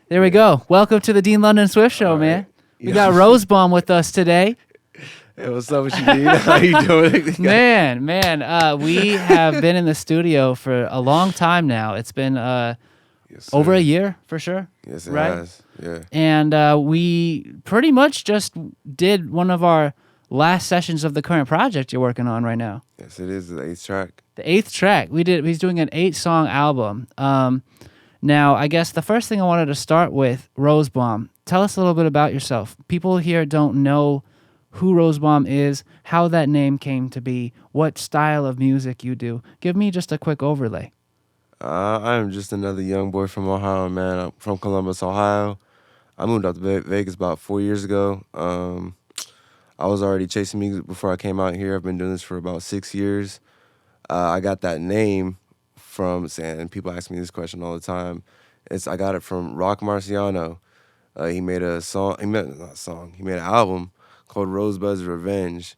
There we go. Welcome to the Dean London Swift Show, man. We got Rosebomb with us today. Hey, what's up with you, Dean? How you doing? Man, we have been in the studio for a long time now. It's been Yes, over sir. a year for sure. Yes, it right? has. Yeah. And we pretty much just did one of our last sessions of the current project you're working on right now. Yes, it is the 8th track. The 8th track. He's doing an 8-song album. Now, I guess the first thing I wanted to start with, Rosebomb. Tell us a little bit about yourself. People here don't know who Rosebomb is, how that name came to be, what style of music you do. Give me just a quick overlay. I am just another young boy from Ohio, man. I'm from Columbus, Ohio. I moved out to Vegas about 4 years ago. I was already chasing music before I came out here. I've been doing this for about 6 years. I got that name from, and people ask me this question all the time. I got it from Rock Marciano. He made a song. He made an album called Rosebud's Revenge,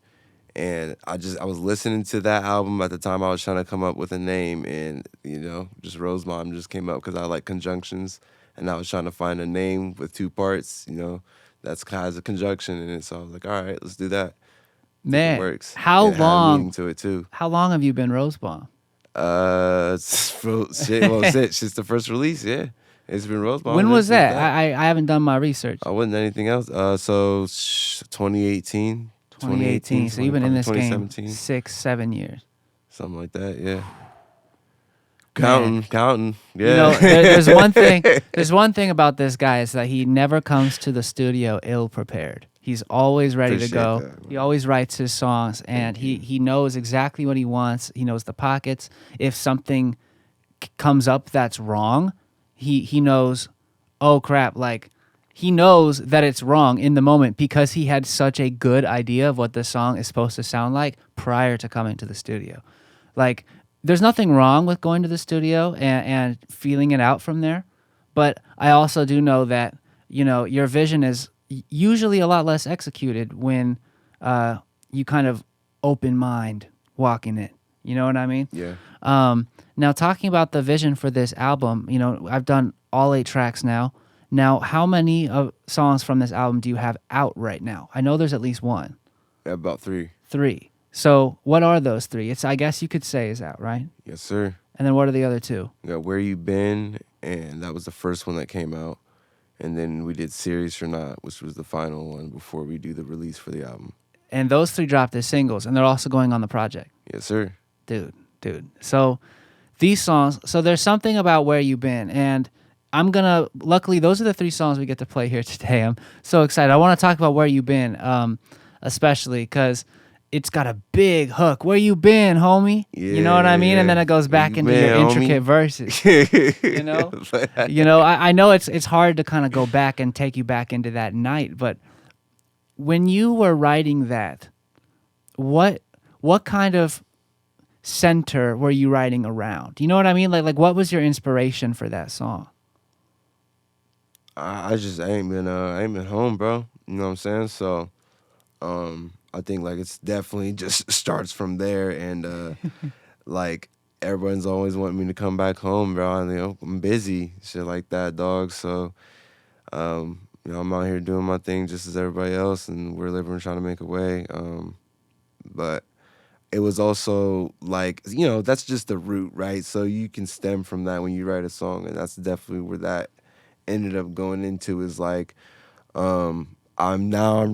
and I was listening to that album at the time. I was trying to come up with a name, and just Rosebomb just came up because I like conjunctions, and I was trying to find a name with 2 parts. That's has a conjunction in it. So I was like, all right, let's do that. Man, it works. How it had a long? meaning to it too. How long have you been Rosebomb? Since the first release, yeah. It's been Rosebomb. When was that? I haven't done my research. I wasn't anything else. 2018. 2018. So you've been in this game 6-7 years. Something like that, yeah. Counting. Yeah. There's one thing. There's one thing about this guy is that he never comes to the studio ill prepared. He's always ready to go. He always writes his songs, and he knows exactly what he wants. He knows the pockets. If something comes up that's wrong, he knows, oh crap, like he knows that it's wrong in the moment because he had such a good idea of what the song is supposed to sound like prior to coming to the studio. Like, there's nothing wrong with going to the studio and feeling it out from there, but I also do know that, your vision is usually a lot less executed when you kind of open mind walking it. You know what I mean? Yeah. Now, talking about the vision for this album, I've done all 8 tracks now. Now, how many songs from this album do you have out right now? I know there's at least one. Yeah, about 3. 3. So what are those 3? It's, I guess you could say, is out, right? Yes, sir. And then what are the other 2? We got Where You Been, and that was the first one that came out. And then we did Serious or Not, which was the final one before we do the release for the album. And those 3 dropped as singles, and they're also going on the project. Yes, sir. Dude. So these songs, so there's something about Where You Been, and luckily those are the 3 songs we get to play here today. I'm so excited. I want to talk about Where You Been, especially because it's got a big hook. Where you been, homie? Yeah, you know what I mean? yeah. And then it goes back into your intricate verses. You know? I know it's hard to kind of go back and take you back into that night, but when you were writing that, what kind of center were you writing around? You know what I mean? Like what was your inspiration for that song? I ain't been home, bro. You know what I'm saying? So, I think like it's definitely just starts from there, and like everyone's always wanting me to come back home, bro. And, I'm busy, shit like that, dog. So, I'm out here doing my thing just as everybody else, and we're living, trying to make a way. But it was also like, that's just the root, right? So you can stem from that when you write a song, and that's definitely where that ended up going into, is like, I'm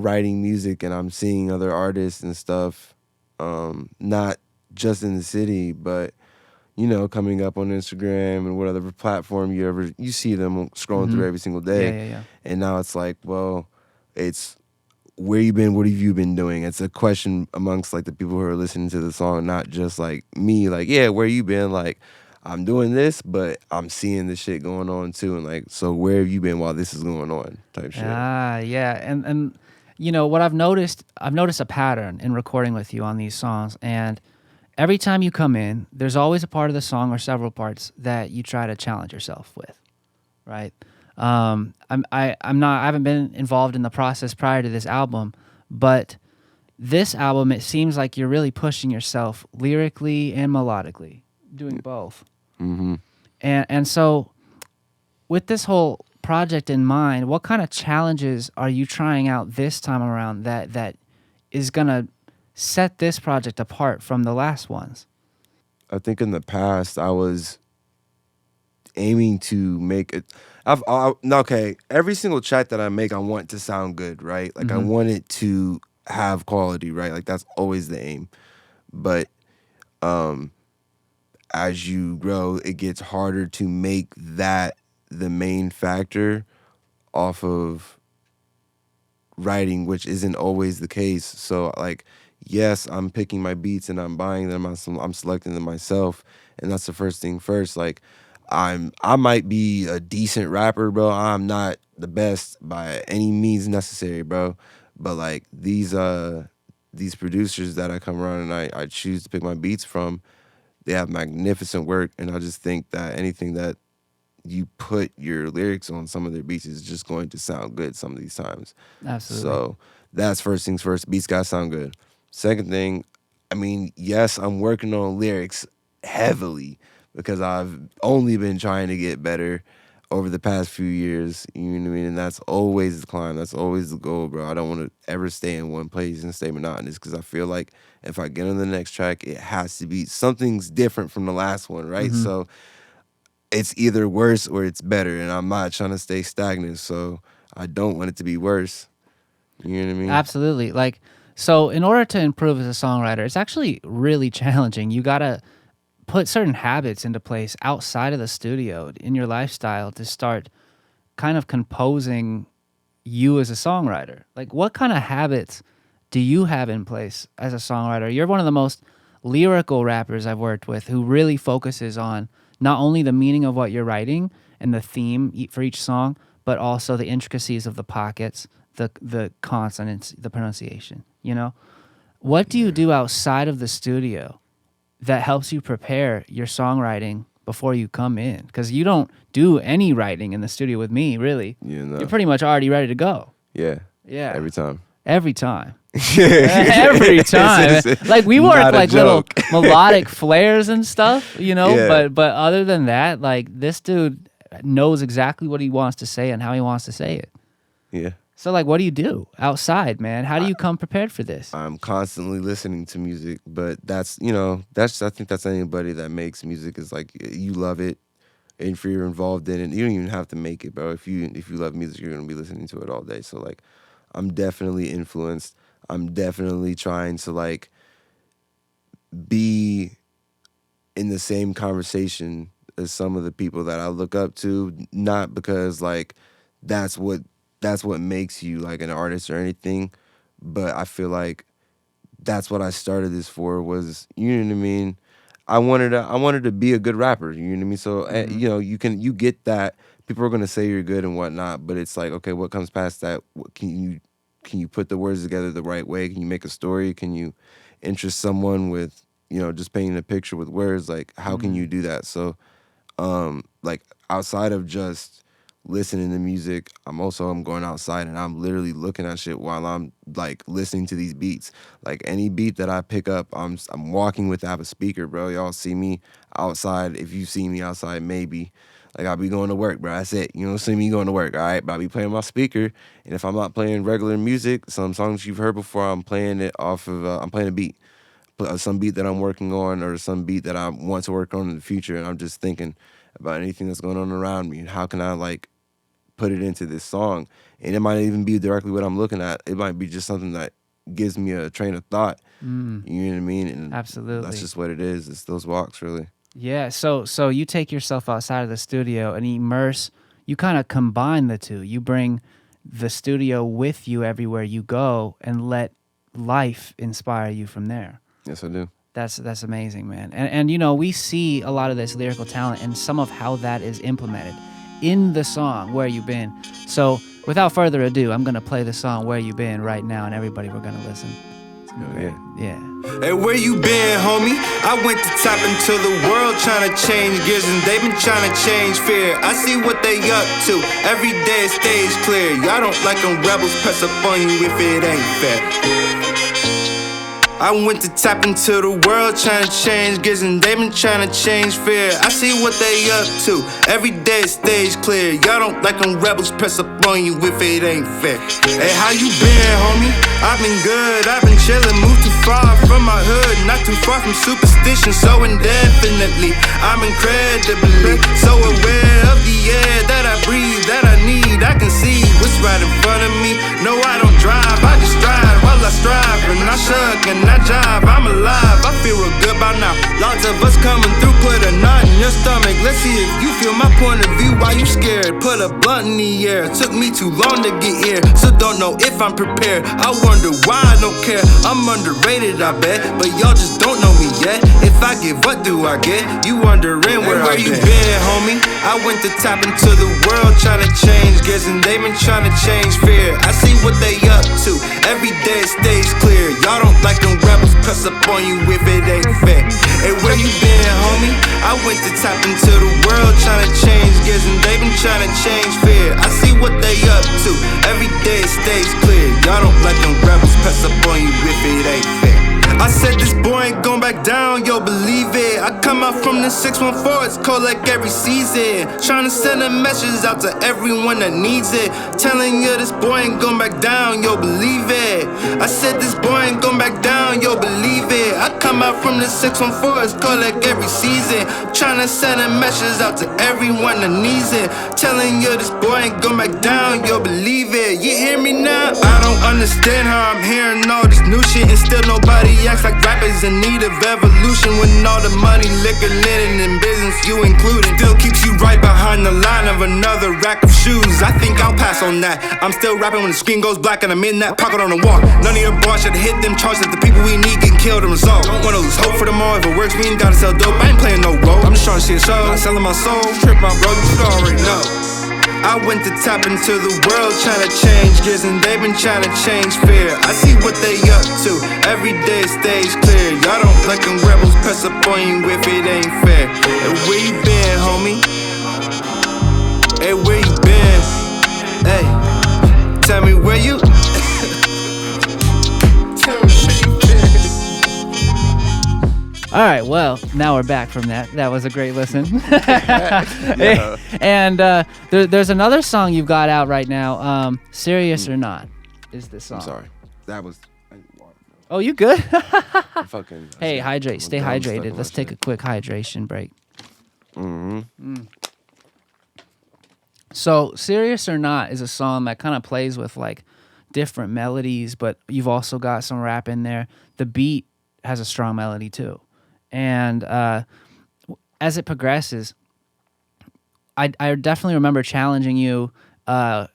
writing music and I'm seeing other artists and stuff, not just in the city, but coming up on Instagram and whatever platform you see them scrolling through every single day. Yeah. And now it's like, well, it's where you been, what have you been doing? It's a question amongst like the people who are listening to the song, not just like me, like, yeah, where you been? Like, I'm doing this, but I'm seeing this shit going on too, and like, so where have you been while this is going on? Type shit. Yeah, and what I've noticed a pattern in recording with you on these songs, and every time you come in, there's always a part of the song or several parts that you try to challenge yourself with, right? I haven't been involved in the process prior to this album, but this album, it seems like you're really pushing yourself lyrically and melodically, doing both. Mm-hmm. And so with this whole project in mind, what kind of challenges are you trying out this time around that is gonna set this project apart from the last ones? I think in the past I was aiming to make it. Okay. Every single track that I make, I want to sound good, right? Like I want it to have quality, right? Like that's always the aim. But as you grow, it gets harder to make that the main factor off of writing, which isn't always the case. So like, yes, I'm picking my beats and I'm buying them. I'm selecting them myself, and that's the first thing first. Like, I might be a decent rapper, bro. I'm not the best by any means necessary, bro. But like these producers that I come around and I choose to pick my beats from, they have magnificent work, and I just think that anything that you put your lyrics on some of their beats is just going to sound good some of these times. Absolutely. So that's first things first. Beats gotta sound good. Second thing, I mean, yes, I'm working on lyrics heavily because I've only been trying to get better over the past few years. You know what I mean? And that's always the climb. That's always the goal, bro. I don't want to ever stay in one place and stay monotonous because I feel like if I get on the next track, it has to be something's different from the last one, right? So it's either worse or it's better, and I'm not trying to stay stagnant, so I don't want it to be worse. You know what I mean? Absolutely. Like, so in order to improve as a songwriter, it's actually really challenging. You gotta put certain habits into place outside of the studio in your lifestyle to start kind of composing you as a songwriter. Like, what kind of habits do you have in place as a songwriter? You're one of the most lyrical rappers I've worked with who really focuses on not only the meaning of what you're writing and the theme for each song, but also the intricacies of the pockets, the consonants, the pronunciation, you know? What do you do outside of the studio that helps you prepare your songwriting before you come in? Because you don't do any writing in the studio with me, really. Yeah, no. You're pretty much already ready to go. Yeah. Yeah. Every time. Every time. Every time. Like, we work like little melodic flares and stuff, you know? Yeah. But other than that, like, this dude knows exactly what he wants to say and how he wants to say it. Yeah. So, like, what do you do outside, man? How do you come prepared for this? I'm constantly listening to music, but that's, you know, I think that's anybody that makes music is like, you love it, and if you're involved in it, you don't even have to make it, bro. If you love music, you're going to be listening to it all day. So, like, I'm definitely influenced. I'm definitely trying to, like, be in the same conversation as some of the people that I look up to, not because, like, that's what makes you like an artist or anything, but I feel like that's what I started this for was, you know what I mean? I wanted to be a good rapper, you know what I mean? So you know, you get that people are gonna say you're good and whatnot, but it's like, okay, what comes past that? Can you put the words together the right way? Can you make a story? Can you interest someone with, you know, just painting a picture with words? Like, how can you do that? So, like, outside of just listening to music, I'm going outside and I'm literally looking at shit while I'm like listening to these beats. Like, any beat that I pick up, I'm walking without a speaker, bro. Y'all see me outside. If you see me outside, maybe. Like, I'll be going to work, bro. That's it. You don't see me going to work, all right? But I'll be playing my speaker, and if I'm not playing regular music, some songs you've heard before, I'm playing it off of, I'm playing a beat. Some beat that I'm working on, or some beat that I want to work on in the future, and I'm just thinking about anything that's going on around me and how can I, like, put it into this song. And it might even be directly what I'm looking at. It might be just something that gives me a train of thought. You know what I mean? And absolutely. That's just what it is. It's those walks, really. Yeah, so you take yourself outside of the studio and you kind of combine the two. You bring the studio with you everywhere you go and let life inspire you from there. Yes, I do. That's amazing, man. And you know, we see a lot of this lyrical talent and some of how that is implemented in the song Where You Been. So without further ado, I'm going to play the song Where You Been right now, and everybody, we're going to listen. Yeah. Hey, where you been, homie? I went to tap into the world trying to change gears, and they've been trying to change fear. I see what they up to. Every day stage clear. Y'all don't like them rebels, press up on you if it ain't fair. I went to tap into the world, trying to change gears, and they been trying to change fear. I see what they up to. Every day it's stage clear. Y'all don't like them rebels press up on you if it ain't fair. Hey, how you been, homie? I've been good, I've been chillin', moved too far from my hood, not too far from superstition, so indefinitely, I'm incredibly so aware of the air that I breathe, that I need. I can see what's right in front of me. No, I don't drive, I just strive while I strive, and I shuck and I jive. I'm alive, I feel real good by now. Lots of us coming through, put a knot in your stomach. Let's see if you feel my point of view. Why you scared? Put a blunt in the air. Took me too long to get here, so don't know if I'm prepared. I wonder why I don't care. I'm underrated, I bet, but y'all just don't know me yet. If I give, what do I get? You wondering where you been, homie? I went to tap into the world, trying to change gears, and they been trying to change fear. I see what they up to. Every day it's stage clear. Y'all don't like them rebels press up on you if it ain't fair. Hey, where you been, homie? I went to tap into the world, trying to change gears, and they been trying to change fear. I see what they up to. Every day it's stage clear. Y'all don't like them rebels press up on you if it ain't fair. I said this boy ain't going back down, yo, believe it. I come out from the 614, it's cold like every season. Trying to send a message out to everyone that needs it. Telling you this boy ain't going back down, yo, believe it. I said this boy ain't going back down, yo, believe it. I come out from the 614, it's cold like every season. Trying to send a message out to everyone that needs it. Telling you this boy ain't going back down, yo, believe it. You hear me now? I don't understand how I'm hearing all this new shit and still nobody acts like rappers in need of evolution. When all the money, liquor, linen, and business you included still keeps you right behind the line of another rack of shoes. I think I'll pass on that. I'm still rapping when the screen goes black and I'm in that pocket on the walk. None of your boys should hit them charges that the people we need getting killed and resolved. Don't wanna lose hope for tomorrow. If it works, we ain't gotta sell dope. I ain't playing no role. I'm just trying to see a show. Not selling my soul. Trip my bro, you should already know. I went to tap into the world, trying to change gears, and they been trying to change fear. I see what they up to. Every day stage clear. Y'all don't like them rebels press up on you if it ain't fair. Hey, where you been, homie? Hey, where you been? Hey, tell me where you. Tell me where you been. All right, well, now we're back from that. That was a great listen. Yeah. And there's another song you've got out right now. Serious or Not is this song. I'm sorry. That was. Oh, you good? Fucking. Hey, hydrate. Stay I'm stuck hydrated. on Let's that take shit. a quick hydration break. Mm-hmm. So, Serious or Not is a song that kind of plays with like different melodies, but you've also got some rap in there. The beat has a strong melody too. And as it progresses, I definitely remember challenging you to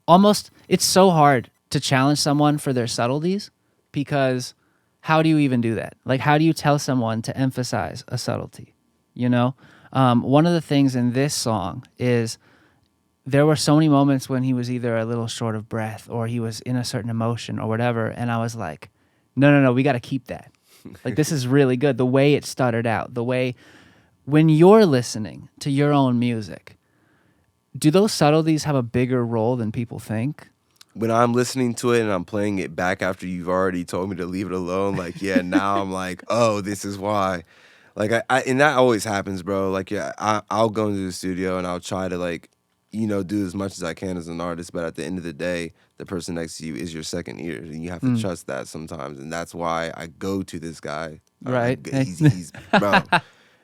almost, it's so hard to challenge someone for their subtleties, because how do you even do that? Like, how do you tell someone to emphasize a subtlety? You know? One of the things in this song is there were so many moments when he was either a little short of breath or he was in a certain emotion or whatever, and I was like, no, we got to keep that. Like, this is really good. The way it stuttered out, the way when you're listening to your own music, do those subtleties have a bigger role than people think? When I'm listening to it and I'm playing it back after you've already told me to leave it alone, like, yeah, now I'm like, oh, this is why. Like, I and that always happens, bro. Like, yeah, I'll go into the studio and I'll try to, like, you know, do as much as I can as an artist, but at the end of the day, the person next to you is your second ear, and you have to trust that sometimes, and that's why I go to this guy. Right. He's bro,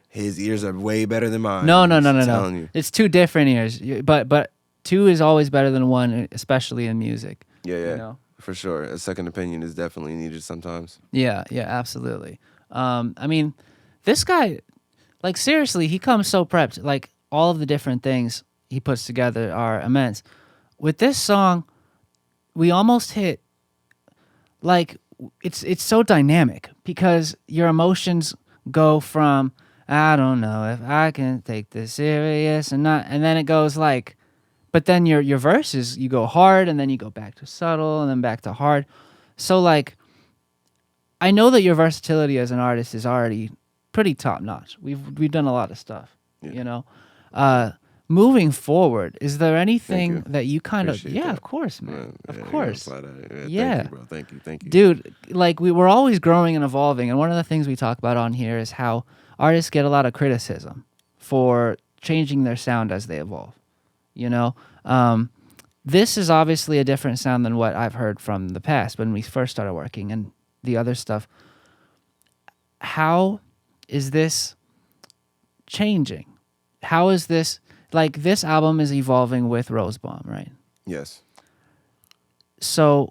his ears are way better than mine. No. I'm just telling you. It's two different ears, but two is always better than one, especially in music. Yeah, You know? for sure. A second opinion is definitely needed sometimes. Yeah, absolutely. I mean, this guy, like, seriously, he comes so prepped. Like, all of the different things he puts together are immense. With this song, we almost hit, like, it's so dynamic because your emotions go from, I don't know if I can take this serious or not, and then it goes like, but then your verses, you go hard and then you go back to subtle and then back to hard. So, like, I know that your versatility as an artist is already pretty top notch. We've done a lot of stuff, you know. moving forward, is there anything that you kind of, Appreciate that. of course, man. Yeah, Of course. Yeah. Thank you, bro. Thank you. Dude, like we're always growing and evolving. And one of the things we talk about on here is how artists get a lot of criticism for changing their sound as they evolve. You know, this is obviously a different sound than what I've heard from the past when we first started working and the other stuff. How is this changing? How is this, like this album is evolving with Rosebomb, right? Yes. So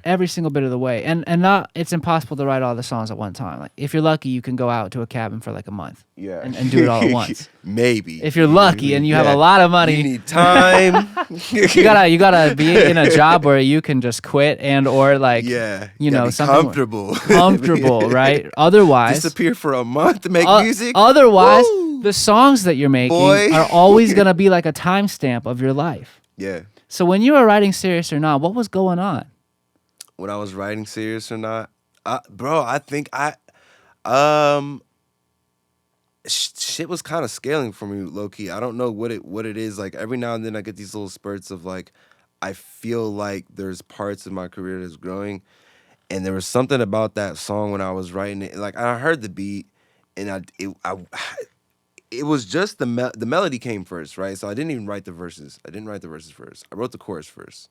Every single bit of the way, and not, it's impossible to write all the songs at one time. Like if you're lucky, you can go out to a cabin for like a month, and do it all at once. Maybe if you're lucky and you have a lot of money, you need time. you gotta be in a job where you can just quit or like you know, something comfortable, right? Otherwise, disappear for a month to make music. Otherwise, the songs that you're making are always gonna be like a timestamp of your life. Yeah. So when you were writing Serious or Not, what was going on? When I was writing Serious or Not, bro, I think shit was kind of scaling for me, low key. I don't know what it is. Like every now and then I get these little spurts of like, I feel like there's parts of my career that's growing, and there was something about that song when I was writing it. Like I heard the beat, and it was just the melody came first, right? So I didn't even write the verses. I didn't write the verses first. I wrote the chorus first.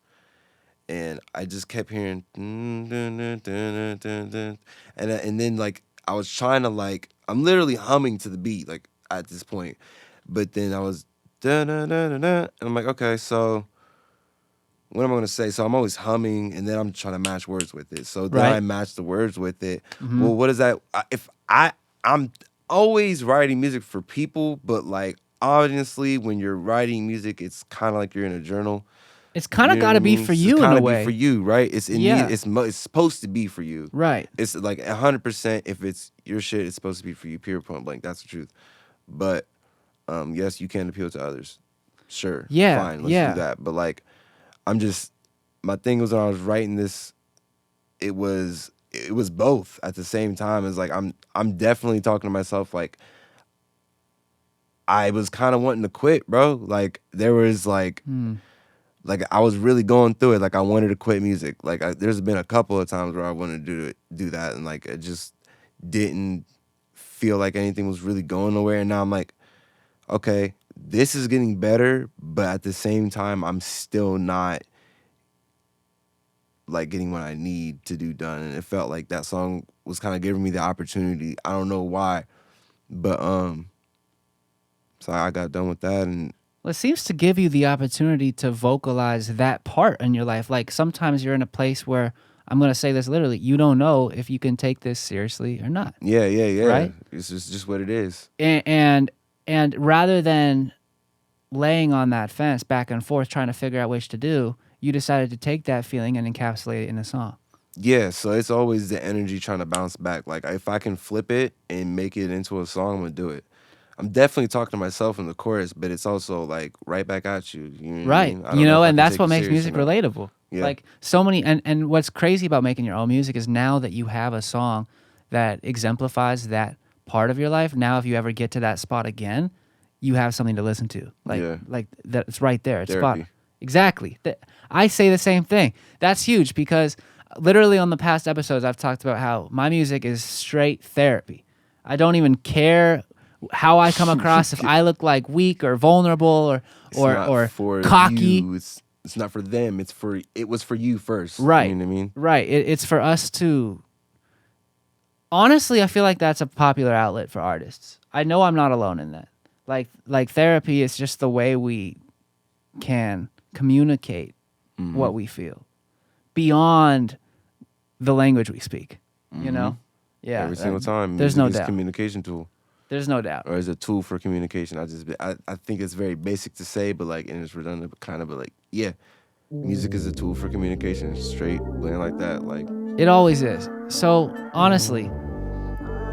And I just kept hearing and then like I was trying to like, I'm literally humming to the beat like at this point. But then I was and I'm like, okay, so what am I gonna say? So I'm always humming and then I'm trying to match words with it. So then I match the words with it. Mm-hmm. Well, what is that? If I'm always writing music for people, but like obviously when you're writing music, it's kind of like you're in a journal. It's kind of got to be for you in a way. Be for you, right? It's supposed to be for you, right? It's like 100%. If it's your shit, it's supposed to be for you. Period. Point blank. That's the truth. But yes, you can appeal to others. Sure. Yeah. Fine. Let's do that. But like, my thing was when I was writing this, it was both at the same time. It's like I'm definitely talking to myself like I was kind of wanting to quit, bro. Like there was like I was really going through it. Like I wanted to quit music. Like there's been a couple of times where I wanted to do that, and like it just didn't feel like anything was really going nowhere. And now I'm like, okay, this is getting better, but at the same time, I'm still not like getting what I need to do done. And it felt like that song was kind of giving me the opportunity. I don't know why, but so I got done with that. And well, it seems to give you the opportunity to vocalize that part in your life. Like sometimes you're in a place where, I'm going to say this literally, you don't know if you can take this seriously or not. Yeah. Right? It's just what it is. And rather than laying on that fence back and forth trying to figure out which to do, you decided to take that feeling and encapsulate it in a song. Yeah, so it's always the energy trying to bounce back. Like if I can flip it and make it into a song, I'm going to do it. I'm definitely talking to myself in the chorus, but it's also like right back at you. You know right. What I mean? And that's what makes music relatable. Yeah. Like so many, and what's crazy about making your own music is now that you have a song that exemplifies that part of your life, now if you ever get to that spot again, you have something to listen to. Like that, it's right there. It's spot. Exactly. I say the same thing. That's huge because literally on the past episodes, I've talked about how my music is straight therapy. I don't even care how I come across, if I look like weak or vulnerable or cocky. It's not for them. It was for you first. Right. You know what I mean? Right. It's for us to. Honestly, I feel like that's a popular outlet for artists. I know I'm not alone in that. Like therapy is just the way we can communicate what we feel beyond the language we speak. You know? Yeah. Every single time. There's no doubt. Communication tool. There's no doubt. Or is a tool for communication. I think it's very basic to say, but like, and it's redundant, but kind of, but like, yeah, music is a tool for communication. Straight, plain like that, like. It always is. So honestly,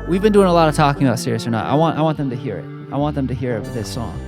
we've been doing a lot of talking about Serious or Not. I want them to hear it. I want them to hear this song.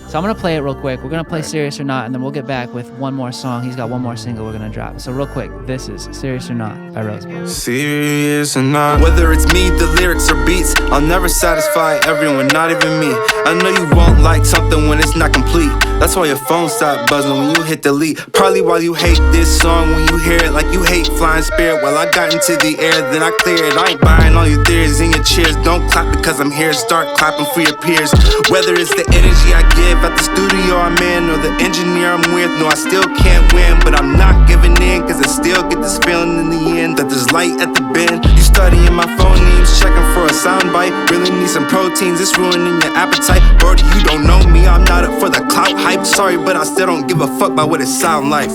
So I'm going to play it real quick. We're going to play Serious or Not, and then we'll get back with one more song. He's got one more single we're going to drop. So real quick, this is Serious or Not by Rosebomb. Serious or not, whether it's me, the lyrics or beats, I'll never satisfy everyone, not even me. I know you won't like something when it's not complete. That's why your phone stopped buzzing when you hit delete. Probably why you hate this song when you hear it, like you hate Flying Spirit. Well, I got into the air, then I cleared. I ain't buying all your theories and your cheers. Don't clap because I'm here, start clapping for your peers. Whether it's the energy I give at the studio I'm in or the engineer I'm with, no, I still can't win, but I'm not giving in, cause I still get this feeling in the end that there's light at the bend. You studying my phonemes, checking for a soundbite. Really need some proteins, it's ruining your appetite. Brody, you don't know me, I'm not up for the clout hype. Sorry, but I still don't give a fuck about what it sound like.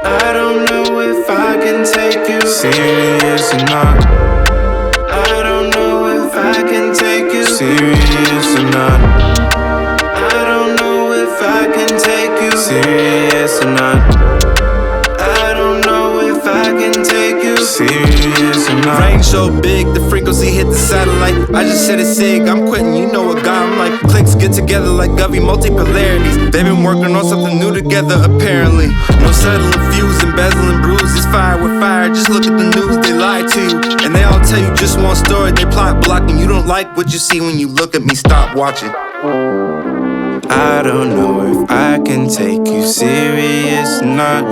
I don't know if I can take you serious or not. I don't know if I can take you serious or not. I don't know if I can take you serious or not. I don't know if I can take you serious or not. Range so big, the frequency hit the satellite. I just said it's sick, I'm quitting, you know what God I'm like. Clicks get together like Govey, multipolarities. They've been working on something new together apparently. No settling fuse, embezzling bruises, fire with fire. Just look at the news, they lie to you. And they all tell you just one story, they plot blocking. You don't like what you see when you look at me, stop watching. I don't know if I can take you serious or not.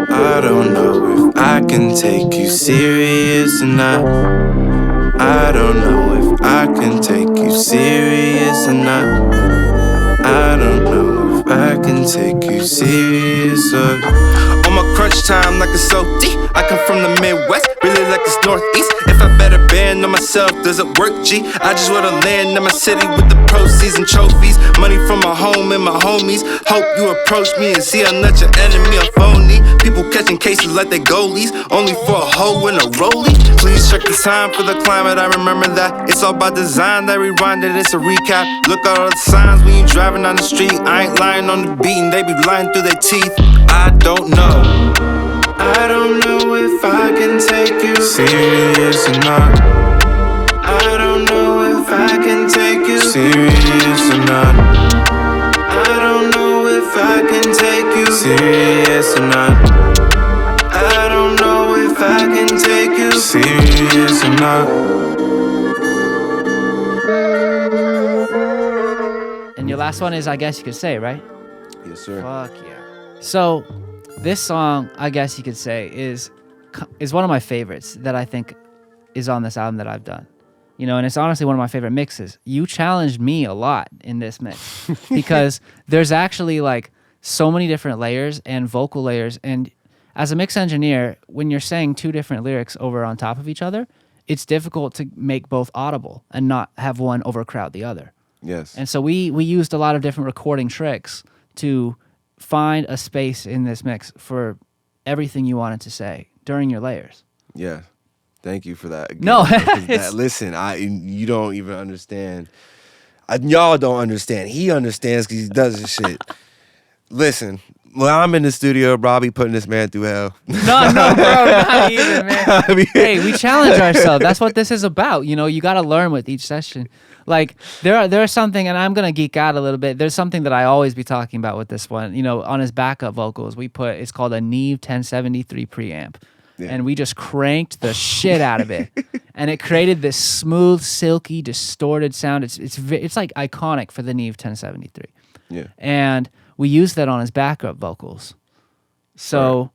I don't know if I can take you serious or not. I don't know if I can take you serious or not. I don't know if I can take you serious or on my crunch time like it's so deep. I come from the Midwest, really like it's Northeast. If I better band on myself, does it work, G? I just wanna land in my city with the proceeds and trophies. Money from my home and my homies. Hope you approach me and see I'm not your enemy, I'm phony. People catching cases like they goalies, only for a hoe and a rollie. Please check the time for the climate, I remember that. It's all by design, that rewind it, it's a recap. Look at all the signs when you driving down the street. I ain't lying on the beat and they be lying through their teeth. I don't know. I don't know if I can take you serious or not. I don't know if I can take you serious or not. I don't know if I can take you serious or not. I don't know if I can take you serious or not. And your last one is I Guess You Could Say, right? Yes, sir. Fuck yeah. So this song, I guess you could say, is one of my favorites that I think is on this album that I've done. You know, and it's honestly one of my favorite mixes. You challenged me a lot in this mix because there's actually like so many different layers and vocal layers. And as a mix engineer, when you're saying two different lyrics over on top of each other, it's difficult to make both audible and not have one overcrowd the other. Yes. And so we used a lot of different recording tricks to find a space in this mix for everything you wanted to say during your layers. Yeah. Thank you for that. Again, No, listen, you don't even understand. Y'all don't understand. He understands because he does this shit. Listen, when I'm in the studio, Robbie putting this man through hell. No, bro, not even, man. Hey, we challenge ourselves. That's what this is about. You know, you got to learn with each session. Like there's something, and I'm gonna geek out a little bit. There's something that I always be talking about with this one. You know, on his backup vocals, it's called a Neve 1073 preamp. Yeah. And we just cranked the shit out of it, and it created this smooth, silky, distorted sound. It's like iconic for the Neve 1073. Yeah. And we used that on his backup vocals. So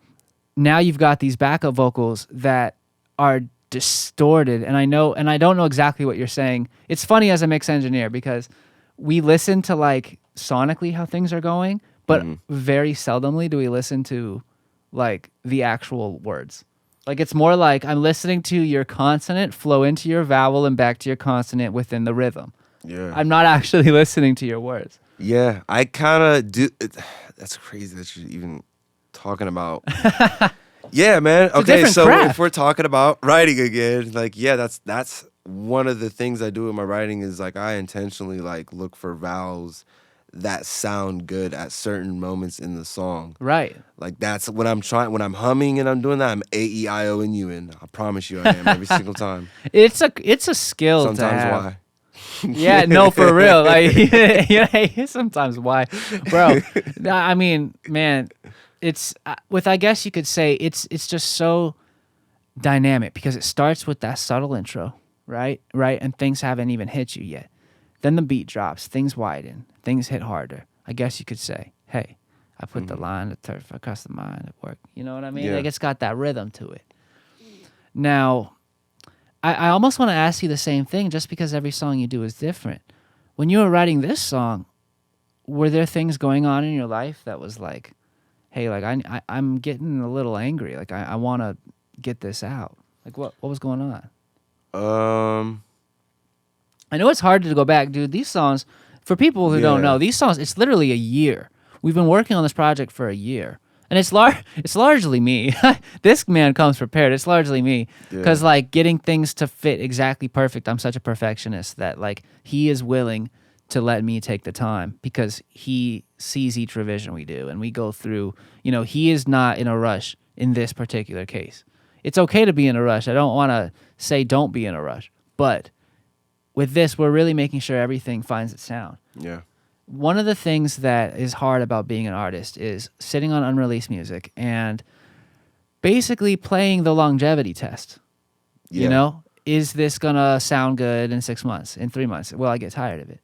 now you've got these backup vocals that are distorted, and I don't know exactly what you're saying. It's funny as a mix engineer because we listen to like sonically how things are going, but very seldomly do we listen to like the actual words. Like it's more like I'm listening to your consonant flow into your vowel and back to your consonant within the rhythm. Yeah. I'm not actually listening to your words. Yeah, I kind of do. That's crazy that you're even talking about. Yeah, man. Okay, so craft. If we're talking about writing again, like, yeah, that's one of the things I do in my writing is like I intentionally like look for vowels that sound good at certain moments in the song. Right. Like that's when I'm humming and I'm doing that, I'm A-E-I-O-N-U-N. I promise you I am every single time. It's a skill Sometimes to have. why? Yeah, no, for real. Like, yeah, sometimes why, bro? I mean, man, it's I guess you could say it's just so dynamic because it starts with that subtle intro, right, and things haven't even hit you yet. Then the beat drops, things widen, things hit harder. I guess you could say, hey, I put the line, the turf across the mind at work. You know what I mean? Yeah. Like it's got that rhythm to it. Now, I almost want to ask you the same thing just because every song you do is different. When you were writing this song, were there things going on in your life that was like, hey, like I'm getting a little angry. Like I want to get this out. Like what was going on? I know it's hard to go back, dude. These songs, for people who don't know, these songs, it's literally a year. We've been working on this project for a year. And it's largely me. This man comes prepared. It's largely me. Because, like, getting things to fit exactly perfect, I'm such a perfectionist that, like, he is willing to let me take the time because he sees each revision we do. And we go through, he is not in a rush in this particular case. It's okay to be in a rush. I don't want to say don't be in a rush. But with this, we're really making sure everything finds its sound. Yeah. One of the things that is hard about being an artist is sitting on unreleased music and basically playing the longevity test. Yeah. Is this going to sound good in 6 months, in 3 months? Will I get tired of it?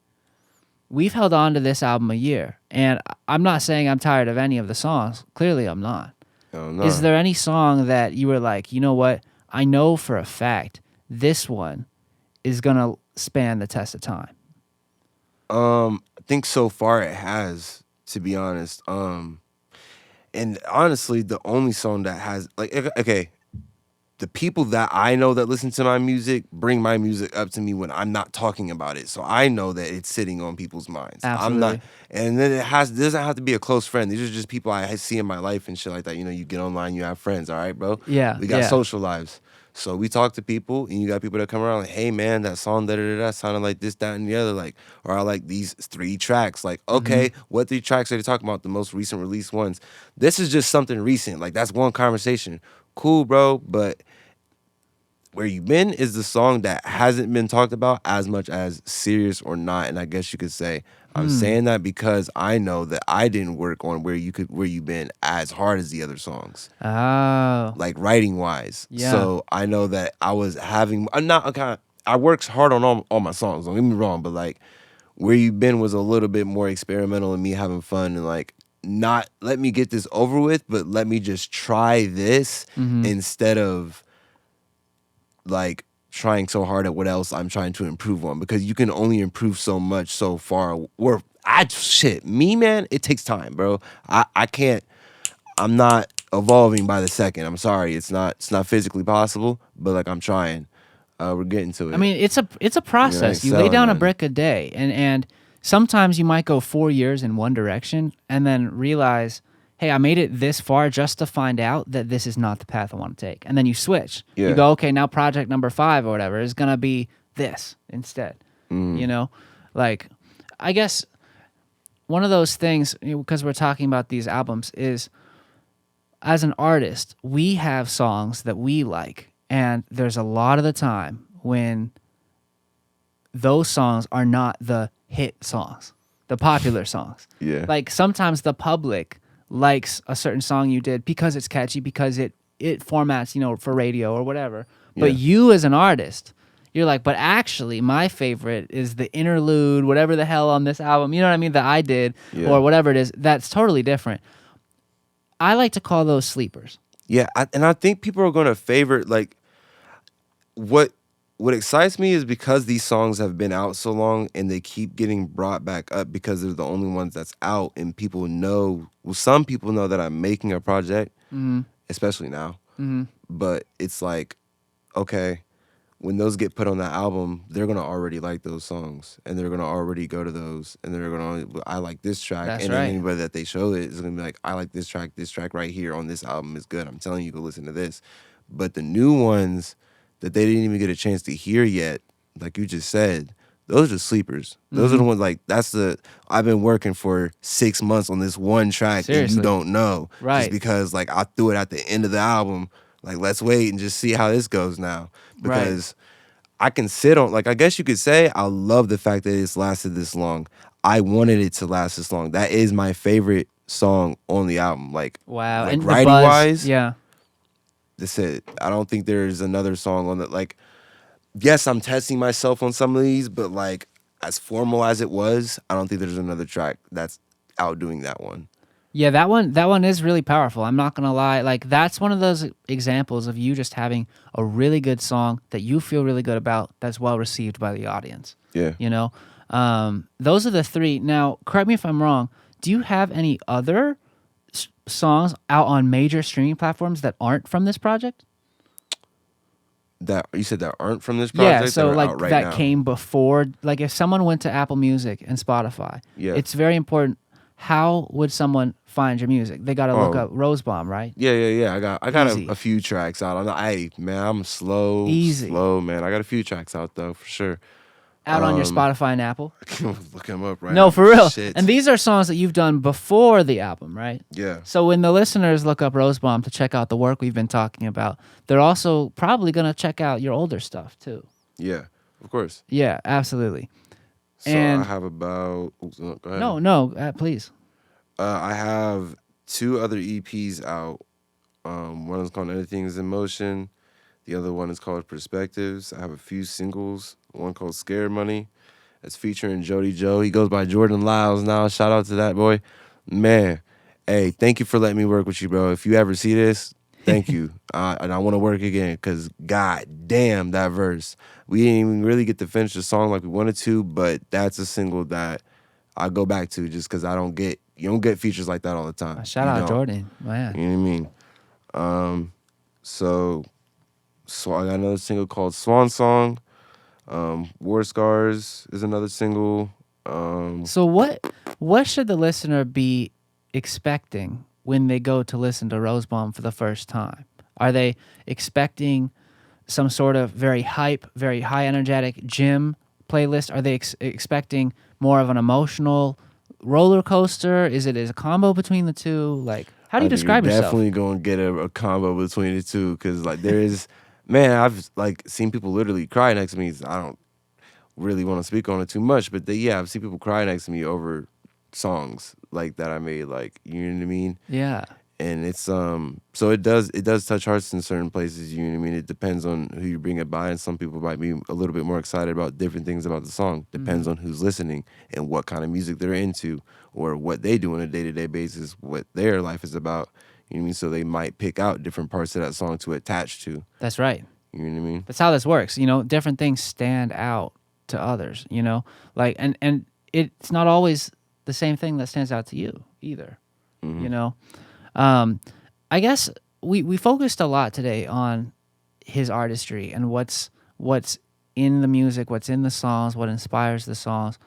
We've held on to this album a year, and I'm not saying I'm tired of any of the songs. Clearly, I'm not. Oh, no. Is there any song that you were like, you know what? I know for a fact this one is going to span the test of time? I think so far it has, to be honest. And honestly, the only song that has okay, the people that I know that listen to my music bring my music up to me when I'm not talking about it. So I know that it's sitting on people's minds. Absolutely. I'm not, and then it doesn't have to be a close friend. These are just people I see in my life and shit like that. You get online, you have friends, all right, bro? Yeah. We got social lives. So we talk to people, and you got people that come around like, hey, man, that song, da-da-da-da, sounded like this, that, and the other. Like, or I like these 3 tracks. Like, okay, what 3 tracks are they talking about? The most recent released ones. This is just something recent. Like, that's one conversation. Cool, bro, but Where You Been is the song that hasn't been talked about as much as Serious or Not. And I guess you could say, I'm saying that because I know that I didn't work on Where You Been as hard as the other songs. Oh. Like writing wise. Yeah. So I know that I was having I worked hard on all my songs, don't get me wrong, but like Where You Been was a little bit more experimental and me having fun and like not let me get this over with, but let me just try this instead of like trying so hard at what else I'm trying to improve on, because you can only improve so much so far. Man, it takes time, bro. I can't, I'm not evolving by the second. I'm sorry. It's not physically possible, but like I'm trying. We're getting to it. I mean, it's a process. You lay down a brick a day, and sometimes you might go 4 years in one direction and then realize, hey, I made it this far just to find out that this is not the path I want to take. And then you switch. Yeah. You go, okay, now project number 5 or whatever is going to be this instead. Like, I guess one of those things, because we're talking about these albums, is as an artist, we have songs that we like. And there's a lot of the time when those songs are not the hit songs, the popular songs. Yeah. Like sometimes the public likes a certain song you did because it's catchy, because it formats, for radio or whatever. But you as an artist, you're like, but actually my favorite is the interlude, whatever the hell on this album, you know what I mean, that I did or whatever it is. That's totally different. I like to call those sleepers. Yeah, and I think people are going to favor, like, what excites me is because these songs have been out so long and they keep getting brought back up because they're the only ones that's out, and people know, some people know that I'm making a project, especially now, but it's like, okay, when those get put on that album, they're going to already like those songs, and they're going to already go to those, and they're going to, I like this track, That's and right. then anybody that they show it is going to be like, I like this track right here on this album is good. I'm telling you, go listen to this. But the new ones that they didn't even get a chance to hear yet, like you just said, those are sleepers. Those are the ones, like, I've been working for 6 months on this one track. Seriously. And you don't know. Right. Just because, like, I threw it at the end of the album, like, let's wait and just see how this goes now. Because I can sit on, like, I guess you could say I love the fact that it's lasted this long. I wanted it to last this long. That is my favorite song on the album. Like, wow, like and writing wise, yeah. That's it. I don't think there's another song on that. Like, yes, I'm testing myself on some of these, but like as formal as it was, I don't think there's another track that's outdoing that one. Yeah, that one is really powerful. I'm not gonna lie. Like, that's one of those examples of you just having a really good song that you feel really good about, that's well received by the audience. Yeah. You know? Those are the three. Now, correct me if I'm wrong, do you have any other songs out on major streaming platforms that aren't from this project? That you said that aren't from this project? Yeah, so that like right that now? came before. Like, if someone went to Apple Music and Spotify, Yeah. it's very important. How would someone find your music? They got to look up Rosebomb, right? Yeah. I got Easy. a few tracks out. I'm slow, Easy. man. I got a few tracks out though, for sure. Out on your Spotify and Apple. Look them up right No, now. for real. Shit. And these are songs that you've done before the album, right? Yeah. So when the listeners look up Rosebomb to check out the work we've been talking about, they're also probably going to check out your older stuff too. Yeah, of course. Yeah, absolutely. So And- I have about. Oops, no, go ahead. No, please. I have 2 other EPs out. One is called Anything Is in Motion. The other one is called Perspectives. I have a few singles. One called Scared Money. That's featuring Jody Joe. He goes by Jordan Lyles now. Shout out to that boy. Man, hey, thank you for letting me work with you, bro. If you ever see this, thank you. And I want to work again because, god damn, that verse. We didn't even really get to finish the song like we wanted to, but that's a single that I go back to just because you don't get features like that all the time. Shout out Jordan. Man. You know what I mean? So I got another single called Swan Song. War Scars is another single. So what should the listener be expecting when they go to listen to Rosebomb for the first time? Are they expecting some sort of very hype, very high energetic gym playlist? Are they expecting more of an emotional roller coaster? Is it a combo between the two? Like, how do you describe yourself? Definitely gonna get a combo between the two because like there is, man, I've like seen people literally cry next to me. I don't really want to speak on it too much, but I've seen people cry next to me over songs like that I made. Like, you know what I mean? Yeah. And it's so it does touch hearts in certain places, you know what I mean? It depends on who you bring it by, and some people might be a little bit more excited about different things about the song. Depends on who's listening and what kind of music they're into or what they do on a day-to-day basis, what their life is about. You know what I mean? So they might pick out different parts of that song to attach to. That's right. You know what I mean? That's how this works. You know, different things stand out to others, you know? Like, and it's not always the same thing that stands out to you either, you know? I guess we focused a lot today on his artistry and what's in the music, what's in the songs, what inspires the songs.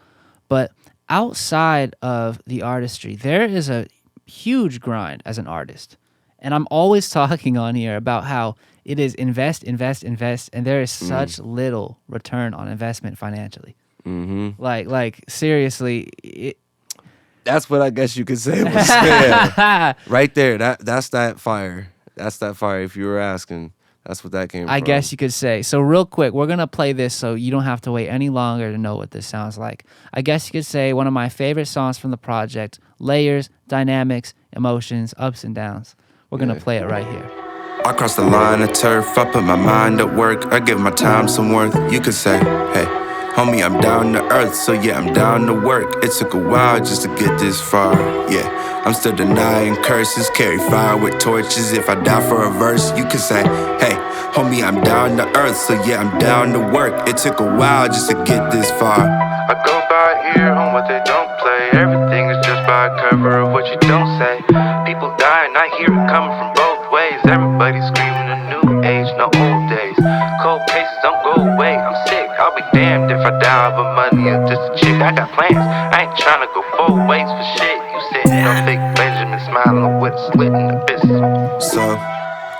But outside of the artistry, there is a huge grind as an artist. And I'm always talking on here about how it is invest, and there is such little return on investment financially. Like seriously, that's what I guess you could say. Yeah. Right there. That's that fire. That's that fire. If you were asking, that's what that came from. I guess you could say. So real quick, we're going to play this so you don't have to wait any longer to know what this sounds like. I guess you could say one of my favorite songs from the project, layers, dynamics, emotions, ups and downs. We're going to play it right here. I cross the line of turf, I put my mind at work, I give my time some worth. You could say, hey, homie, I'm down to earth, so yeah, I'm down to work. It took a while just to get this far, yeah. I'm still denying curses, carry fire with torches. If I die for a verse, you could say, hey, homie, I'm down to earth, so yeah, I'm down to work. It took a while just to get this far. I go by here on what they don't play. Everything is just by cover of what you don't say. People die and I hear it coming from both ways. Everybody screaming a new age, no old days. Cold cases don't go away, I'm sick. I'll be damned if I die over money or just a chick. I got plans, I ain't tryna go 4 ways for shit. You sitting on fake Benjamin smiling with a slit in the business. So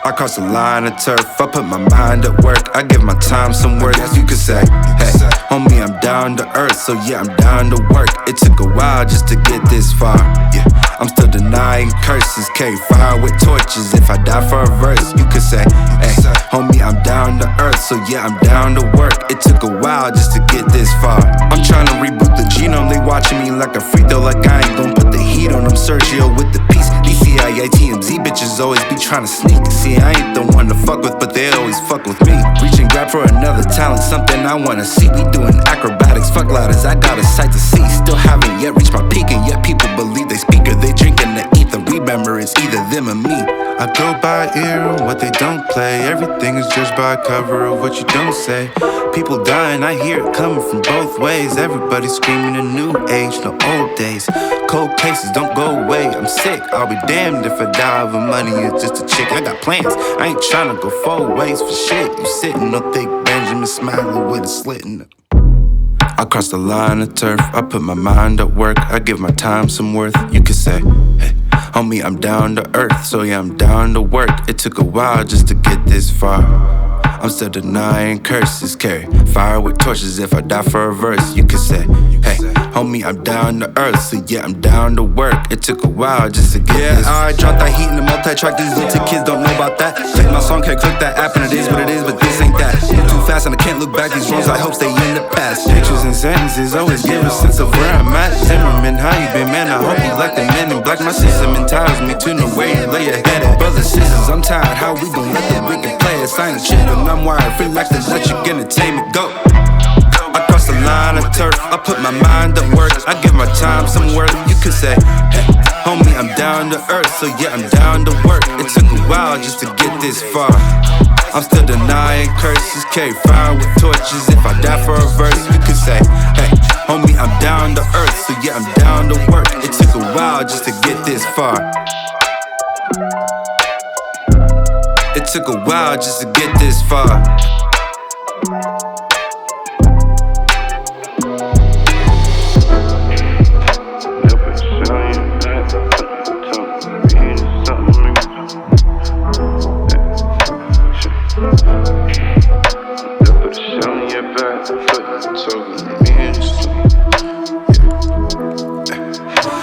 I cross the line of turf, I put my mind at work, I give my time some worth. You could say, hey, homie, I'm down to earth, so yeah, I'm down to work. It took a while just to get this far, yeah. I'm still denying curses. curses, carry fire with torches. If I die for a verse, you could say, hey, homie, I'm down to earth, so yeah, I'm down to work. It took a while just to get this far. I'm trying to reboot the genome, they watching me like a freak though, like I ain't gon' put the heat on them. Sergio with the peace, DCIA, TMZ bitches always be trying to sneak. See, I ain't the one to fuck with, but they always fuck with me. Reach and grab for another talent, something I wanna see. We doing acrobatics, fuck louders, I got a sight to see. Still haven't yet reached my peak, and yet people believe they speaker. They drinking the ether, remember it's either them or me. I go by ear on what they don't play. Everything is judged by cover of what you don't say. People dying, I hear it coming from both ways. Everybody screaming a new age, no old days. Cold cases don't go away, I'm sick. I'll be damned if I die over money, it's just a chick. I got plans, I ain't tryna go 4 ways for shit. You sitting on thick Benjamin Smiler with a slit in it. I cross the line of turf, I put my mind at work, I give my time some worth. You could say, hey, homie, I'm down to earth, so yeah, I'm down to work. It took a while just to get this far. I'm still denying curses, carry fire with torches. If I die for a verse, you could say, hey, homie, I'm down to earth, so yeah, I'm down to work. It took a while just to get this. I drop that heat in the multi-track, these little kids don't know about that. Click my song, can't click that app, and it is what it is, but this ain't that. Move too fast and I can't look back, these wrongs I hope stay in the past. Pictures and sentences always give a sense of where I'm at. Zimmerman, how you been, man? I hope you like the men in black. My system entitles me to know where you lay your head at. Brothers, sisters, I'm tired, how we gon' let the wicked players sign a chip? And I'm wired, free like to let your entertainment go. I cross the line of turf, I put my mind at work, I give my time some worth. You could say, hey, homie, I'm down to earth, so yeah, I'm down to work. It took a while just to get this far. I'm still denying curses, carry fire with torches. If I die for a verse, you could say, hey, homie, I'm down to earth, so yeah, I'm down to work. It took a while just to get this far. It took a while just to get this far.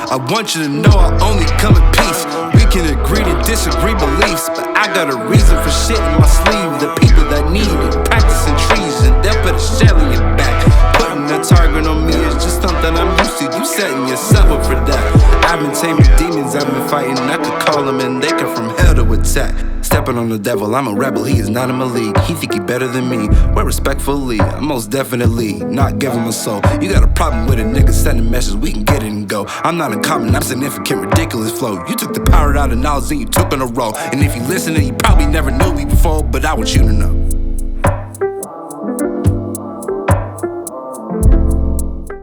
I want you to know I only come in peace. We can agree to disagree beliefs, but I got a reason for shit in my sleeve. The people that need it, practicing treason, they'll put a shell in your back. Putting a target on me is just something I'm used to. You setting yourself up for that. I've been taming demons, I've been fighting. I could call them and they come from hell to attack. Stepping on the devil, I'm a rebel, he is not in my league. He think he better than me, well respectfully, I'm most definitely not giving my soul. You got a problem with a nigga sending messages, we can get it and go. I'm not uncommon, I'm significant, ridiculous flow. You took the power out of knowledge and you took on a roll. And if you listen, you probably never knew me before, but I want you to know.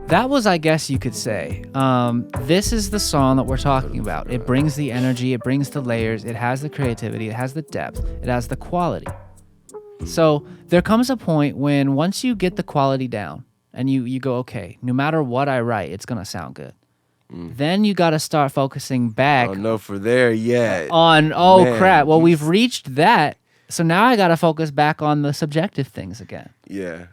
That was, I guess you could say, this is the song that we're talking about. It brings the energy, it brings the layers, it has the creativity, it has the depth, it has the quality. So there comes a point when once you get the quality down and you go, okay, no matter what I write, it's going to sound good. Then you got to start focusing back. Oh, no, for there yet. On, oh, man, crap. Well, we've reached that. So now I got to focus back on the subjective things again. Yeah.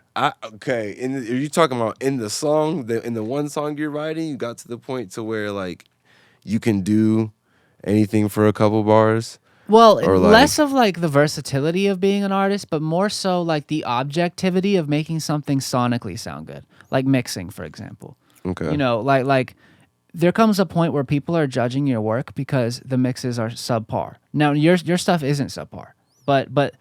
Okay. Are you talking about in the song, in the one song you're writing, you got to the point to where like you can do anything for a couple bars? Well, less of like the versatility of being an artist, but more so like the objectivity of making something sonically sound good, like mixing, for example. Okay. You know, like there comes a point where people are judging your work because the mixes are subpar. Now your stuff isn't subpar, but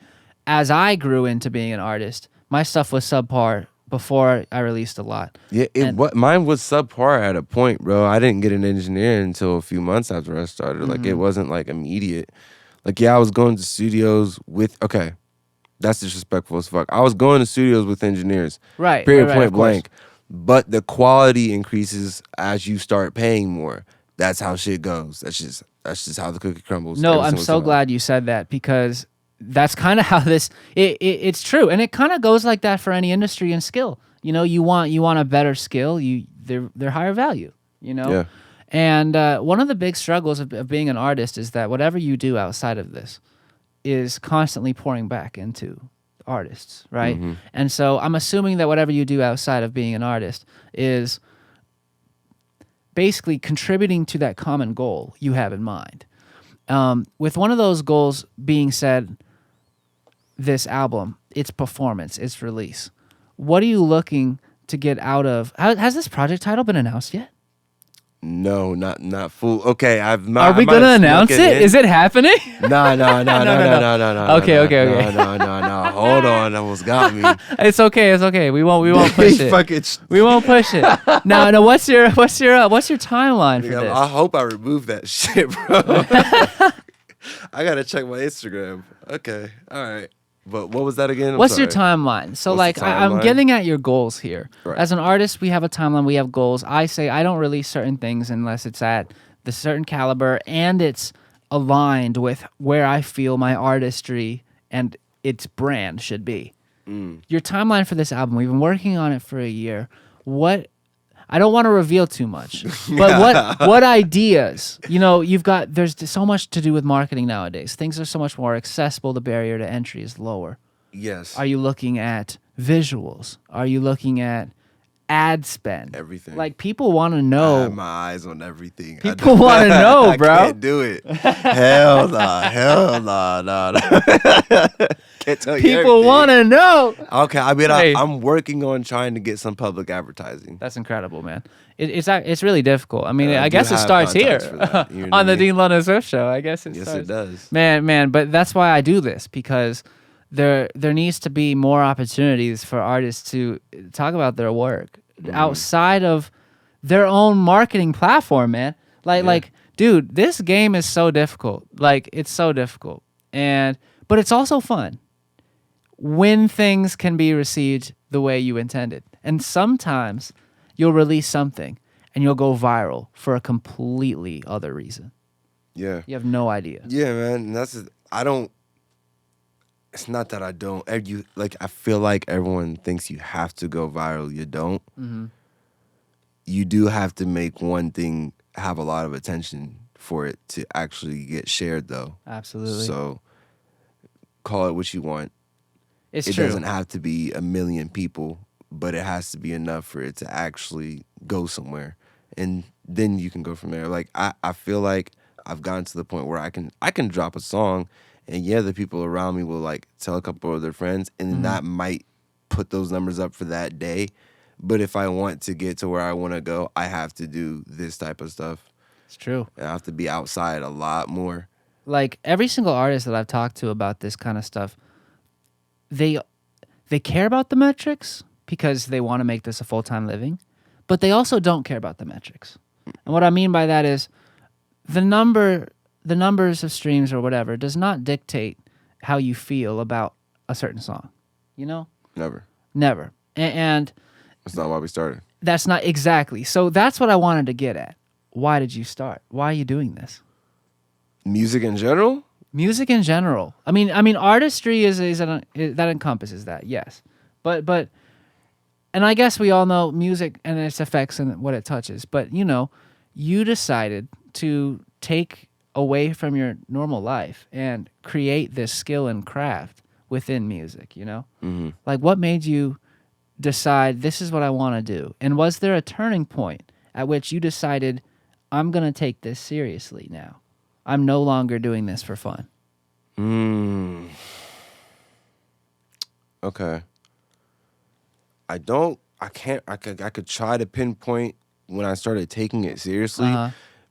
as I grew into being an artist, my stuff was subpar before I released a lot. Yeah, mine was subpar at a point, bro. I didn't get an engineer until a few months after I started. Mm-hmm. Like, it wasn't, like, immediate. Like, yeah, I was going to studios with... Okay, that's disrespectful as fuck. I was going to studios with engineers. Right. Period, right, point blank. But the quality increases as you start paying more. That's how shit goes. That's just how the cookie crumbles. No, I'm so glad you said that because... That's kind of how this. It's true, and it kind of goes like that for any industry and skill. You know, you want a better skill. They're higher value. You know, yeah. And one of the big struggles of being an artist is that whatever you do outside of this is constantly pouring back into artists, right? Mm-hmm. And so I'm assuming that whatever you do outside of being an artist is basically contributing to that common goal you have in mind. With one of those goals being said, this album, its performance, its release, what are you looking to get out of? Has this project title been announced yet? No, not full. Okay, Are we gonna announce it? Is it happening? No. Okay. No. Hold on, almost got me. It's okay. We won't push it. We won't push it. No. What's your timeline for this? I hope I remove that shit, bro. I gotta check my Instagram. Okay, all right. But what was that again? What's your timeline? So I'm getting at your goals here. Right. As an artist, we have a timeline, we have goals. I say I don't release certain things unless it's at the certain caliber and it's aligned with where I feel my artistry and its brand should be. Your timeline for this album, we've been working on it for a year. I don't want to reveal too much, but what ideas? There's so much to do with marketing nowadays. Things are so much more accessible. The barrier to entry is lower. Yes. Are you looking at visuals? Are you looking at ad spend? Everything. Like, people want to know. I have my eyes on everything. People want to know, bro. I can't do it. Hell nah. Can't tell you People want to know. Okay, I mean, Hey. I'm working on trying to get some public advertising. That's incredible, man. It's really difficult. I mean, I do guess it have starts here contacts for that, you know what on I the mean? Dean London Swift Show. I guess it Yes, starts. it does. Man, but that's why I do this, because there needs to be more opportunities for artists to talk about their work outside of their own marketing platform, man. Like, dude, this game is so difficult. Like, it's so difficult. But it's also fun when things can be received the way you intended. And sometimes you'll release something and you'll go viral for a completely other reason. Yeah. You have no idea. Yeah, man. It's not that I don't. I feel like everyone thinks you have to go viral. You don't. Mm-hmm. You do have to make one thing have a lot of attention for it to actually get shared, though. Absolutely. So call it what you want. It It doesn't have to be 1 million people, but it has to be enough for it to actually go somewhere. And then you can go from there. Like, I feel like I've gotten to the point where I can drop a song, and the people around me will like tell a couple of their friends, and that might put those numbers up for that day. But if I want to get to where I want to go, I have to do this type of stuff. It's true. I have to be outside a lot more. Like, every single artist that I've talked to about this kind of stuff, they care about the metrics because they want to make this a full-time living, but they also don't care about the metrics. And what I mean by that is the numbers of streams or whatever does not dictate how you feel about a certain song. You know? Never. And That's not why we started. that's not exactly. So that's what I wanted to get at. Why did you start? Why are you doing this? Music in general? Music in general. I mean, artistry is that encompasses that, yes. But and I guess we all know music and its effects and what it touches. But you decided to take away from your normal life and create this skill and craft within music. Mm-hmm. Like, what made you decide this is what I want to do? And was there a turning point at which you decided, I'm gonna take this seriously now? I'm no longer doing this for fun. Okay. I could try to pinpoint when I started taking it seriously,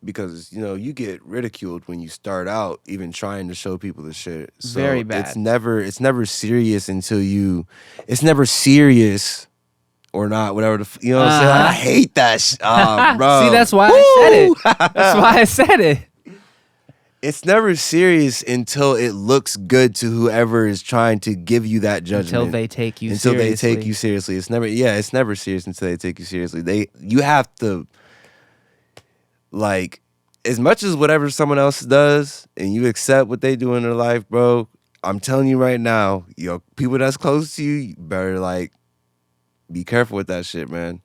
because you get ridiculed when you start out even trying to show people the shit. So Very bad. It's never serious until it's never serious or not, whatever you know what I'm saying? I hate that bro. See, that's why I said it. That's why I said it. It's never serious until it looks good to whoever is trying to give you that judgment. Until they take you seriously. It's never serious until they take you seriously. You have to, like, as much as whatever someone else does and you accept what they do in their life, bro, I'm telling you right now, people that's close to you better, like, be careful with that shit, man.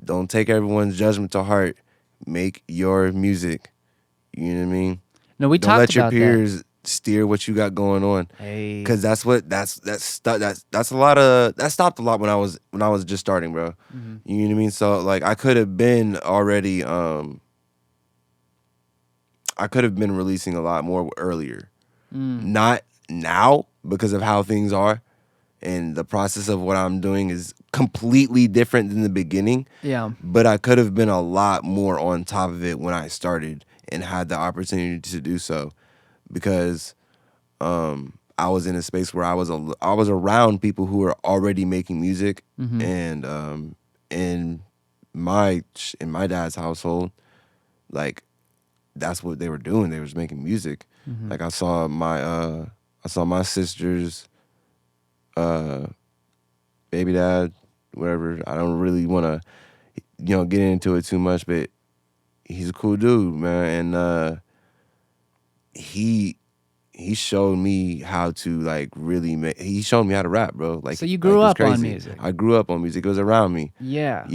Don't take everyone's judgment to heart. Make your music. You know what I mean? No, we Don't talked let your about peers steer what you got going on. Hey. Because that's a lot of that stopped a lot when I was just starting, bro. Mm-hmm. You know what I mean? So like I could have been already I could have been releasing a lot more earlier. Not now because of how things are, and the process of what I'm doing is completely different than the beginning. Yeah. But I could have been a lot more on top of it when I started and had the opportunity to do so, because I was in a space where I was around people who were already making music, and in my dad's household, like that's what they were doing. They was making music. Like I saw my sister's baby dad, whatever. I don't really want to, get into it too much, but he's a cool dude, man, and he showed me how to like really he showed me how to rap, bro. Like, so you grew up on music. I grew up on music. It was around me. Yeah.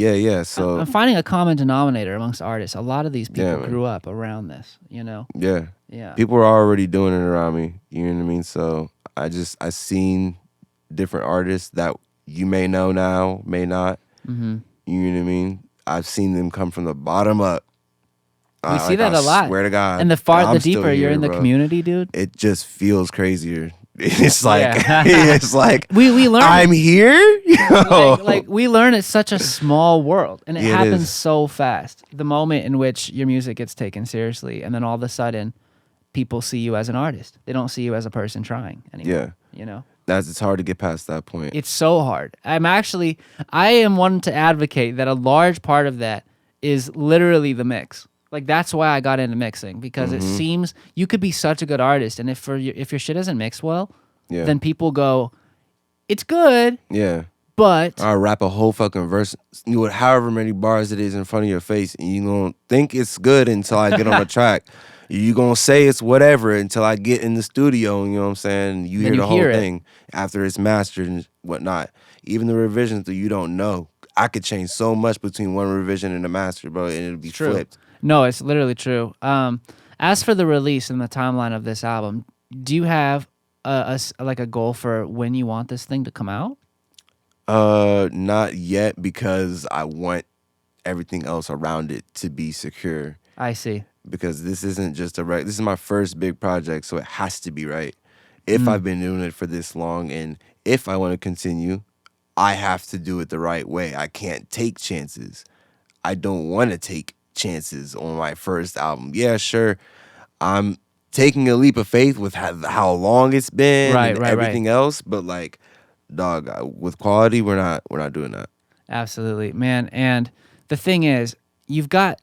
So I'm finding a common denominator amongst artists. A lot of these people grew up around this, Yeah. People were already doing it around me. You know what I mean? So I seen different artists that you may know now, may not. You know what I mean? I've seen them come from the bottom up. We see that a lot. Swear to God. And the deeper you're in the community, dude, it just feels crazier. It's like it's like we learn. I'm here. Like we learn it's such a small world, and it happens so fast. The moment in which your music gets taken seriously, and then all of a sudden, people see you as an artist. They don't see you as a person trying anymore. Yeah. It's hard to get past that point. It's so hard. I am one to advocate that a large part of that is literally the mix. Like that's why I got into mixing, because it seems you could be such a good artist, and if your shit isn't mixed well, then people go, it's good. Yeah. But I rap a whole fucking verse, however many bars it is in front of your face, and you gonna think it's good until I get on the track. You gonna say it's whatever until I get in the studio, you know what I'm saying? You hear the whole thing after it's mastered and whatnot. Even the revisions that you don't know. I could change so much between one revision and a master, bro, and it'll be flipped. No, it's literally true. As for the release and the timeline of this album, do you have a goal for when you want this thing to come out? Not yet, because I want everything else around it to be secure. I see. Because this isn't just this is my first big project, so it has to be right. If I've been doing it for this long, and if I want to continue, I have to do it the right way. I can't take chances. I don't want to take chances on my first album. Yeah, sure, I'm taking a leap of faith with how long it's been and everything else, but like, dog, with quality, we're not doing that. Absolutely, man. And the thing is, you've got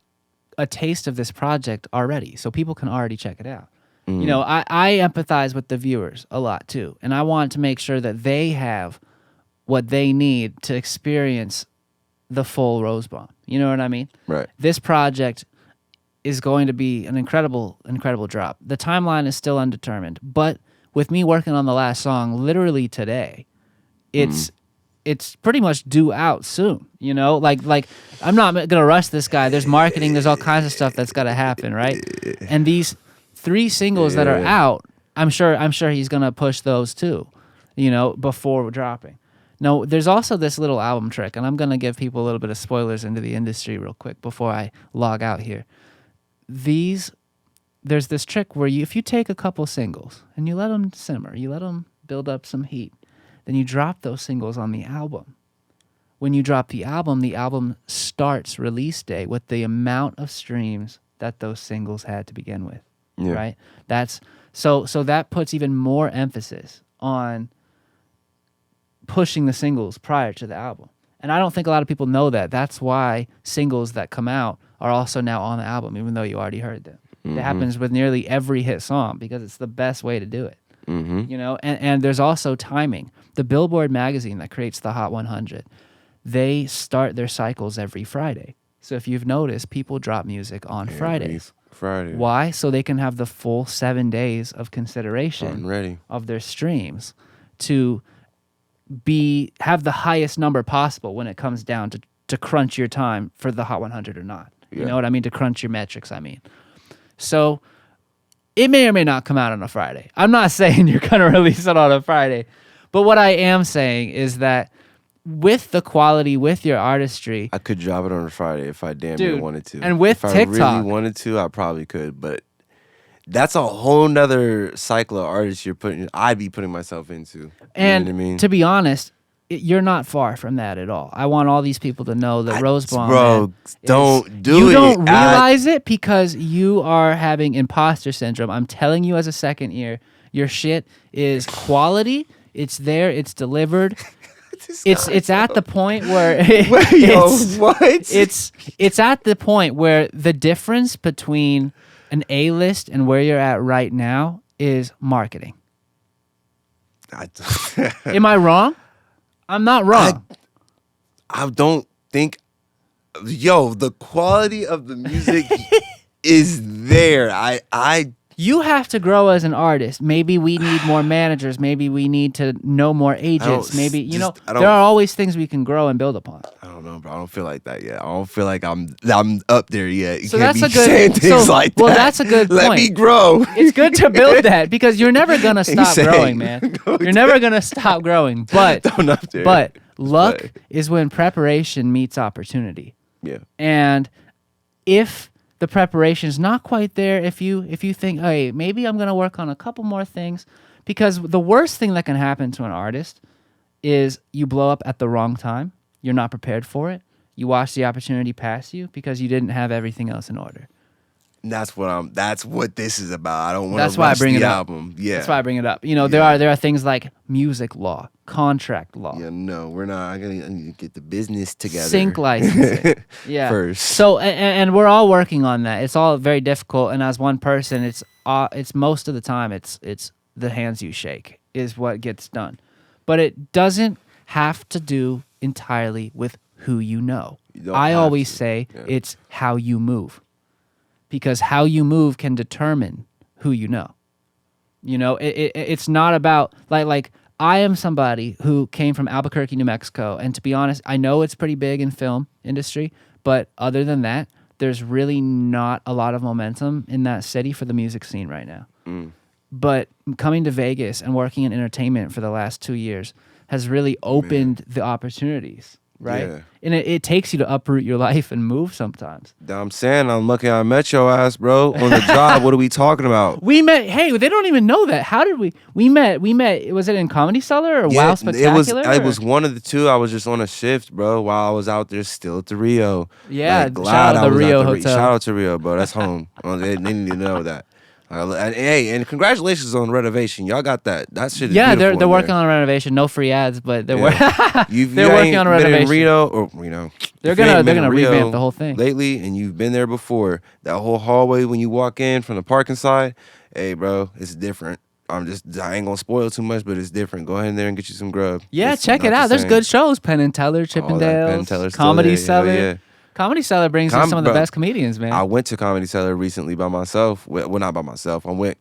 a taste of this project already, so people can already check it out. I empathize with the viewers a lot too, and I want to make sure that they have what they need to experience the full Rosebomb. You know what I mean? Right. This project is going to be an incredible drop. The timeline is still undetermined, but with me working on the last song literally today, it's pretty much due out soon. Like I'm not gonna rush this guy. There's marketing. There's all kinds of stuff that's gotta happen, right? And these 3 singles that are out, I'm sure he's gonna push those too, before dropping. No, there's also this little album trick, and I'm going to give people a little bit of spoilers into the industry real quick before I log out here. There's this trick where if you take a couple singles and you let them simmer, you let them build up some heat, then you drop those singles on the album. When you drop the album starts release day with the amount of streams that those singles had to begin with, right? That's so that puts even more emphasis on pushing the singles prior to the album. And I don't think a lot of people know that. That's why singles that come out are also now on the album, even though you already heard them. It happens with nearly every hit song because it's the best way to do it. And there's also timing. The Billboard magazine that creates the Hot 100, they start their cycles every Friday. So if you've noticed, people drop music on Fridays. Why? So they can have the full 7 days of consideration of their streams to have the highest number possible when it comes down to crunch your time for the Hot 100 or not. You know what I mean? To crunch your metrics, I mean. So it may or may not come out on a Friday. I'm not saying you're going to release it on a Friday. But what I am saying is that with the quality, with your artistry, I could drop it on a Friday if I damn near wanted to. And with if TikTok, I really wanted to, I probably could. But that's a whole nother cycle of artists I'd be putting myself into. And you know what I mean? to be honest, you're not far from that at all. I want all these people to know that Rosebomb, bro, man, don't do you it. don't realize it because you are having imposter syndrome. I'm telling you as a second ear, your shit is quality. It's there. It's delivered. It's at the point where it's at the point where the difference between an A-list and where you're at right now is marketing. Am I wrong? I'm not wrong. I don't think. The quality of the music is there. You have to grow as an artist. Maybe we need more managers. Maybe we need to know more agents. Maybe there are always things we can grow and build upon. I don't know, bro. I don't feel like that yet. I don't feel like I'm up there yet. You so can't that's be a good saying things like that. Well, that's a good point. Let me grow. It's good to build that because you're never gonna stop growing, man. You're never gonna stop growing. But luck is when preparation meets opportunity. Yeah. And if the preparation is not quite there, if you think, hey, maybe I'm gonna work on a couple more things, because the worst thing that can happen to an artist is you blow up at the wrong time. You're not prepared for it. You watch the opportunity pass you because you didn't have everything else in order. And that's what this is about. I don't want to That's why I bring it up. Yeah. That's why I bring it up. There are things like music law, contract law. Yeah, no, we're not. I need to get the business together. Sync licensing. Yeah. First. So and we're all working on that. It's all very difficult. And as one person, it's most of the time it's the hands you shake is what gets done. But it doesn't have to do entirely with who you know. I always say it's how you move. Because how you move can determine who you know. It's not about like I am somebody who came from Albuquerque, New Mexico, and to be honest, I know it's pretty big in film industry, but other than that, there's really not a lot of momentum in that city for the music scene right now. But coming to Vegas and working in entertainment for the last 2 years has really opened the opportunities. Right? Yeah. And it takes you to uproot your life and move sometimes. I'm saying, I'm lucky I met your ass, bro. On the job, what are we talking about? We met, hey, they don't even know that. How did we met, was it in Comedy Cellar or Wow Spectacular? It was one of the two. I was just on a shift, bro, while I was out there still at the Rio. Yeah, like, shout out to the Rio Hotel. Shout out to Rio, bro. That's home. They need to know that. And congratulations on renovation. Y'all got that. That shit is beautiful. They're working on a renovation. No free ads, but they're working on a been renovation. In Reno, they're gonna revamp the whole thing lately, and you've been there before. That whole hallway when you walk in from the parking side, hey, bro, it's different. I ain't gonna spoil too much, but it's different. Go ahead in there and get you some grub. Yeah, check it out. There's good shows. Penn and Teller, Chippendales, Comedy Cellar. Yeah. Comedy Cellar brings in some of the best comedians, man. I went to Comedy Cellar recently by myself. Well, not by myself. I went.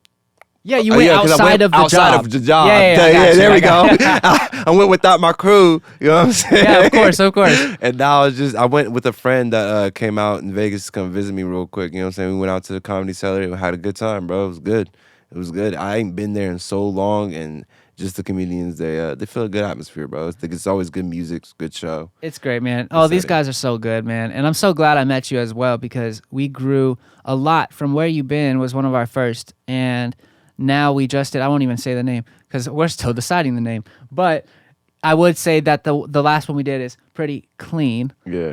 Yeah, you went outside of the job. Outside of the job. Yeah, there we go. I went without my crew. You know what I'm saying? Yeah, of course. And now I went with a friend that came out in Vegas to come visit me real quick. You know what I'm saying? We went out to the Comedy Cellar. We had a good time, bro. It was good. I ain't been there in so long, and just the comedians, they feel a good atmosphere, bro. It's always good music, it's a good show. It's great, man. Oh, these guys are so good, man. And I'm so glad I met you as well because we grew a lot from where you've been was one of our first. And now we just did, I won't even say the name because we're still deciding the name. But I would say that the last one we did is pretty clean. Yeah.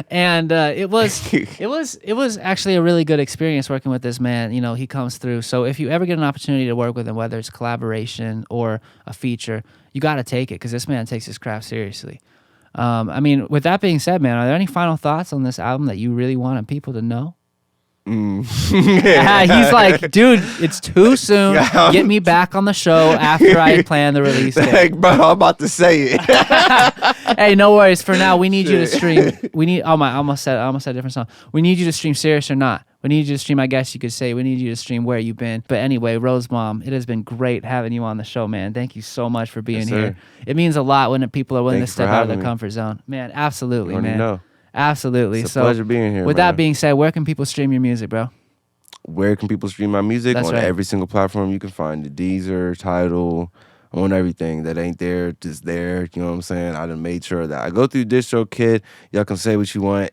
And it was actually a really good experience working with this man. He comes through. So if you ever get an opportunity to work with him, whether it's collaboration or a feature, you got to take it because this man takes his craft seriously. With that being said, man, are there any final thoughts on this album that you really wanted people to know? He's like, dude, it's too soon. Get me back on the show after I plan the release date. Bro, I'm about to say it. Hey, no worries. For now, we need you to stream. I almost said a different song. We need you to stream Serious or Not. We need you to stream, I guess you could say, we need you to stream Where You Been. But anyway, Rosebomb, it has been great having you on the show, man. Thank you so much for being here. It means a lot when people are willing to step out of their comfort zone. Man, absolutely, man. Know. Absolutely. It's a pleasure being here. With that being said, where can people stream your music, bro? Where can people stream my music? That's right. Every single platform you can find. The Deezer, Tidal, on everything that ain't there, just there. You know what I'm saying? I done made sure that I go through DistroKid. Y'all can say what you want.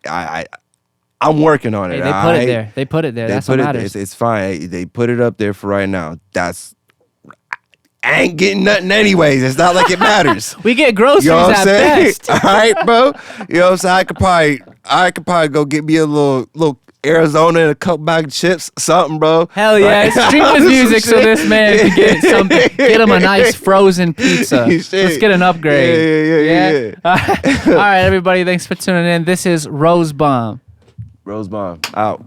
I'm working on it. Hey, they put it there. They put it there. That's what matters. It's fine. They put it up there for right now. I ain't getting nothing anyways. It's not like it matters. We get groceries you know what at I'm saying? best. All right, bro. You know what I'm saying? I could probably go get me a little Arizona and a couple bag of chips, something, bro. Hell yeah. Stream his music so this man can get something. Get him a nice frozen pizza. Let's get an upgrade. Yeah. All right, everybody. Thanks for tuning in. This is Rosebomb. Rosebomb out.